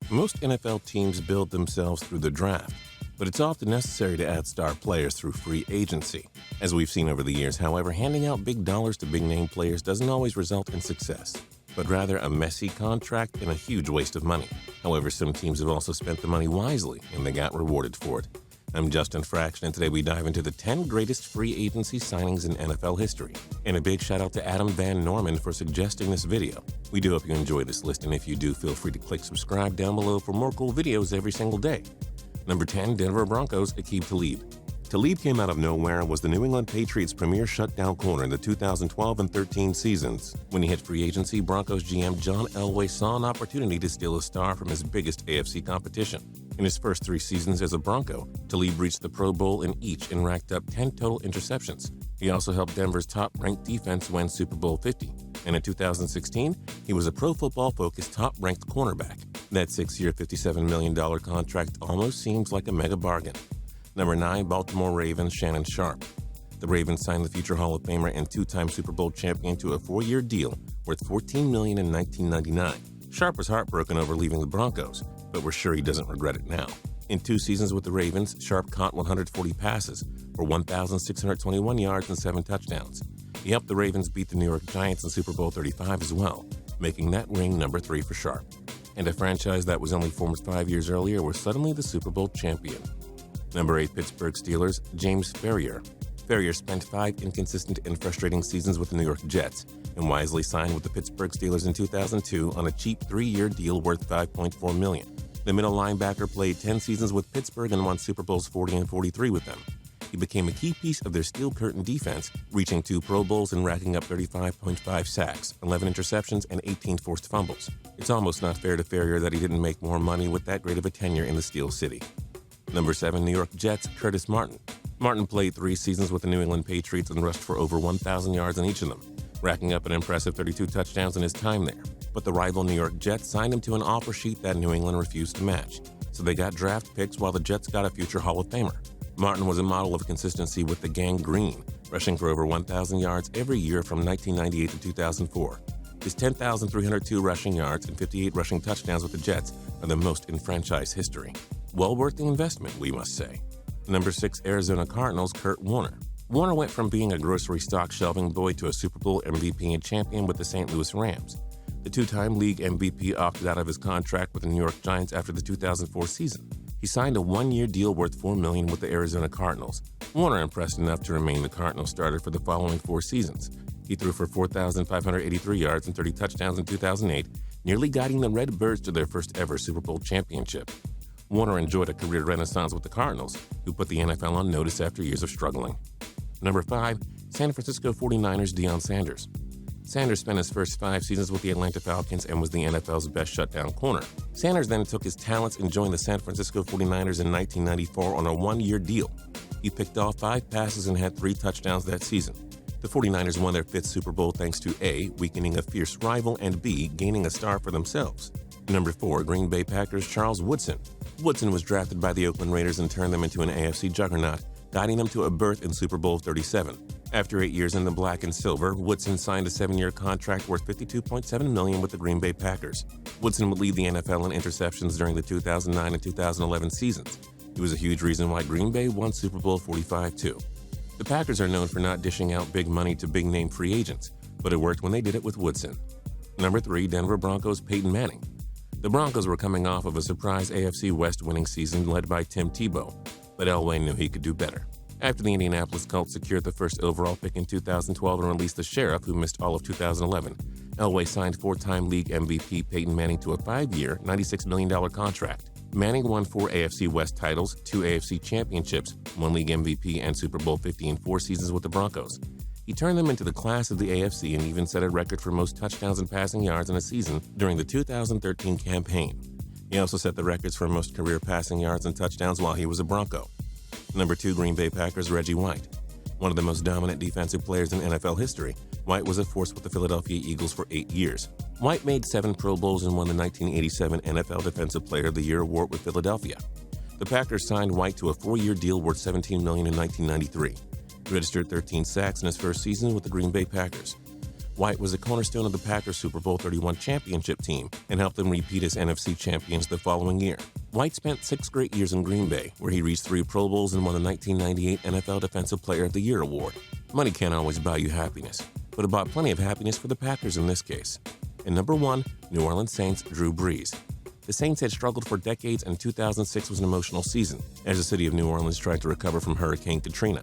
Most NFL teams build themselves through the draft, but it's often necessary to add star players through free agency. As we've seen over the years, however, handing out big dollars to big-name players doesn't always result in success, but rather a messy contract and a huge waste of money. However, some teams have also spent the money wisely, and they got rewarded for it. I'm Justin Fraction, and today we dive into the 10 greatest free agency signings in NFL history. And a big shout out to Adam Van Norman for suggesting this video. We do hope you enjoy this list, and if you do, feel free to click subscribe down below for more cool videos every single day. Number 10, Denver Broncos, Aqib Talib. Talib came out of nowhere and was the New England Patriots' premier shutdown corner in the 2012 and 13 seasons. When he hit free agency, Broncos GM John Elway saw an opportunity to steal a star from his biggest AFC competition. In his first 3 seasons as a Bronco, Talib reached the Pro Bowl in each and racked up 10 total interceptions. He also helped Denver's top-ranked defense win Super Bowl 50. And in 2016, he was a Pro Football Focus top-ranked cornerback. That 6-year, $57 million contract almost seems like a mega bargain. Number 9, Baltimore Ravens, Shannon Sharpe. The Ravens signed the future Hall of Famer and 2-time Super Bowl champion to a 4-year deal worth $14 million in 1999. Sharpe was heartbroken over leaving the Broncos, but we're sure he doesn't regret it now. In 2 seasons with the Ravens, Sharpe caught 140 passes for 1,621 yards and 7 touchdowns. He helped the Ravens beat the New York Giants in Super Bowl 35 as well, making that ring number 3 for Sharpe. And a franchise that was only formed 5 years earlier was suddenly the Super Bowl champion. Number 8, Pittsburgh Steelers, James Farrior. Farrior spent 5 inconsistent and frustrating seasons with the New York Jets and wisely signed with the Pittsburgh Steelers in 2002 on a cheap 3-year deal worth $5.4 million. The middle linebacker played 10 seasons with Pittsburgh and won Super Bowls 40 and 43 with them. He became a key piece of their steel curtain defense, reaching 2 Pro Bowls and racking up 35.5 sacks, 11 interceptions, and 18 forced fumbles. It's almost not fair to Farrior that he didn't make more money with that great of a tenure in the Steel City. Number 7, New York Jets, Curtis Martin. Martin played 3 seasons with the New England Patriots and rushed for over 1,000 yards in each of them, racking up an impressive 32 touchdowns in his time there. But the rival New York Jets signed him to an offer sheet that New England refused to match, so they got draft picks while the Jets got a future Hall of Famer. Martin was a model of consistency with the gang green, rushing for over 1,000 yards every year from 1998 to 2004. His 10,302 rushing yards and 58 rushing touchdowns with the Jets are the most in franchise history. Well worth the investment, we must say. Number 6, Arizona Cardinals, Kurt Warner. Warner went from being a grocery stock shelving boy to a Super Bowl MVP and champion with the St. Louis Rams. The 2-time league MVP opted out of his contract with the New York Giants after the 2004 season. He signed a 1-year deal worth $4 million with the Arizona Cardinals. Warner impressed enough to remain the Cardinals starter for the following 4 seasons. He threw for 4,583 yards and 30 touchdowns in 2008, nearly guiding the Redbirds to their first ever Super Bowl championship. Warner enjoyed a career renaissance with the Cardinals, who put the NFL on notice after years of struggling. Number 5, San Francisco 49ers, Deion Sanders. Sanders spent his first 5 seasons with the Atlanta Falcons and was the NFL's best shutdown corner. Sanders then took his talents and joined the San Francisco 49ers in 1994 on a 1-year deal. He picked off 5 passes and had 3 touchdowns that season. The 49ers won their 5th Super Bowl thanks to A, weakening a fierce rival, and B, gaining a star for themselves. Number 4, Green Bay Packers, Charles Woodson. Woodson was drafted by the Oakland Raiders and turned them into an AFC juggernaut, guiding them to a berth in Super Bowl 37. After 8 years in the black and silver, Woodson signed a 7-year contract worth $52.7 million with the Green Bay Packers. Woodson would lead the NFL in interceptions during the 2009 and 2011 seasons. He was a huge reason why Green Bay won Super Bowl 45 too. The Packers are known for not dishing out big money to big-name free agents, but it worked when they did it with Woodson. Number 3, Denver Broncos, Peyton Manning. The Broncos were coming off of a surprise AFC West winning season led by Tim Tebow, but Elway knew he could do better. After the Indianapolis Colts secured the first overall pick in 2012 and released the Sheriff, who missed all of 2011, Elway signed 4-time league MVP Peyton Manning to a 5-year, $96 million contract. Manning won 4 AFC West titles, 2 AFC championships, 1 league MVP, and Super Bowl 50 in 4 seasons with the Broncos. He turned them into the class of the AFC and even set a record for most touchdowns and passing yards in a season during the 2013 campaign. He also set the records for most career passing yards and touchdowns while he was a Bronco. Number 2, Green Bay Packers, Reggie White. One of the most dominant defensive players in NFL history, White was a force with the Philadelphia Eagles for 8 years. White made 7 Pro Bowls and won the 1987 NFL Defensive Player of the Year award with Philadelphia. The Packers signed White to a 4-year deal worth $17 million in 1993. He registered 13 sacks in his first season with the Green Bay Packers. White was a cornerstone of the Packers' Super Bowl 31 championship team and helped them repeat as NFC champions the following year. White spent 6 great years in Green Bay, where he reached 3 Pro Bowls and won the 1998 NFL Defensive Player of the Year award. Money can't always buy you happiness, but it bought plenty of happiness for the Packers in this case. And number 1, New Orleans Saints Drew Brees. The Saints had struggled for decades, and 2006 was an emotional season as the city of New Orleans tried to recover from Hurricane Katrina.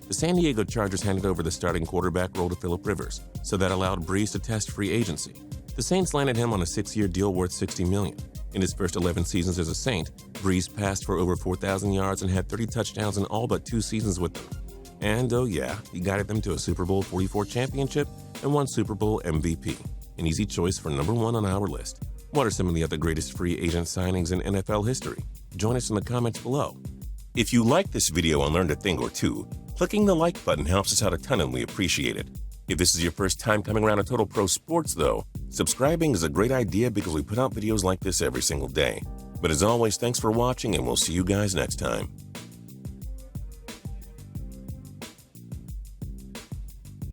The San Diego Chargers handed over the starting quarterback role to Phillip Rivers, so that allowed Brees to test free agency. The Saints landed him on a 6-year deal worth $60 million. In his first 11 seasons as a Saint, Brees passed for over 4,000 yards and had 30 touchdowns in all but 2 seasons with them. And oh yeah, he guided them to a Super Bowl 44 championship and 1 Super Bowl MVP. An easy choice for number 1 on our list. What are some of the other greatest free agent signings in NFL history? Join us in the comments below. If you like this video and learned a thing or two, clicking the like button helps us out a ton and we appreciate it. If this is your first time coming around to Total Pro Sports though, subscribing is a great idea because we put out videos like this every single day. But as always, thanks for watching and we'll see you guys next time.